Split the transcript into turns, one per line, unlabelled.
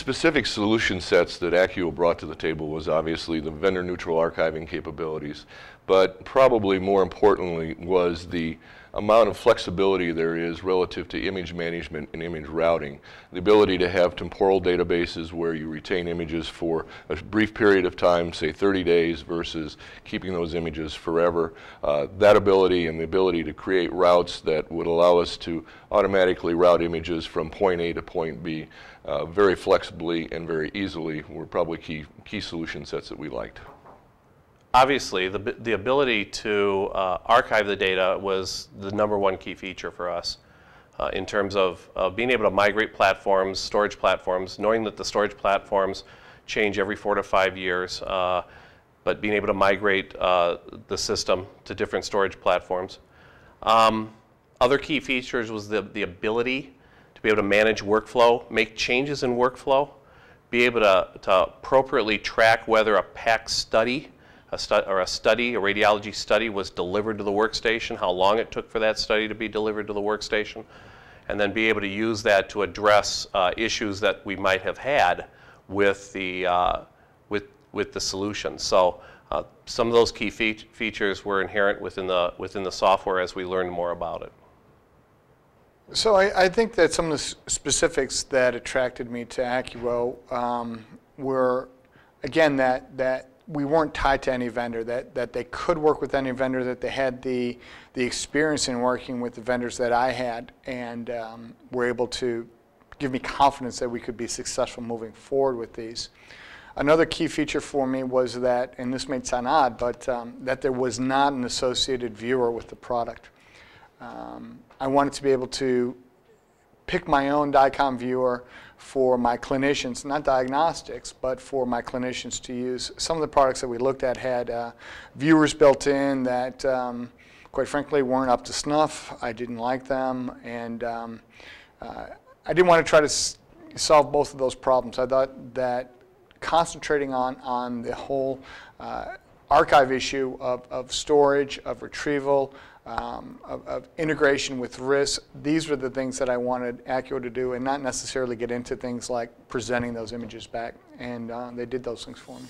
specific solution sets that Accuo brought to the table was obviously the vendor-neutral archiving capabilities, but probably more importantly was the amount of flexibility there is relative to image management and image routing. The ability to have temporal databases where you retain images for a brief period of time, say 30 days, versus keeping those images forever. That ability and the ability to create routes that would allow us to automatically route images from point A to point B very flexibly and very easily were probably key solution sets that we liked.
Obviously, the ability to archive the data was the #1 key feature for us in terms of being able to migrate platforms, storage platforms, knowing that the storage platforms change every 4 to 5 years, but being able to migrate the system to different storage platforms. Other key features was the ability to be able to manage workflow, make changes in workflow, be able to appropriately track whether a PAC study, a radiology study was delivered to the workstation, how long it took for that study to be delivered to the workstation, and then be able to use that to address issues that we might have had with the solution. So some of those key features were inherent within the software as we learned more about it.
So I think that some of the specifics that attracted me to Accuo were, again, that we weren't tied to any vendor, that they could work with any vendor, that they had the experience in working with the vendors that I had, and were able to give me confidence that we could be successful moving forward with these. Another key feature for me was that, and this may sound odd, but that there was not an associated viewer with the product. I wanted to be able to pick my own DICOM viewer for my clinicians, not diagnostics, but for my clinicians to use. Some of the products that we looked at had viewers built in that, quite frankly, weren't up to snuff. I didn't like them, and I didn't want to try to solve both of those problems. I thought that concentrating on the whole archive issue of storage, of retrieval, of integration with RIS, these were the things that I wanted Accuo to do, and not necessarily get into things like presenting those images back, and they did those things for me.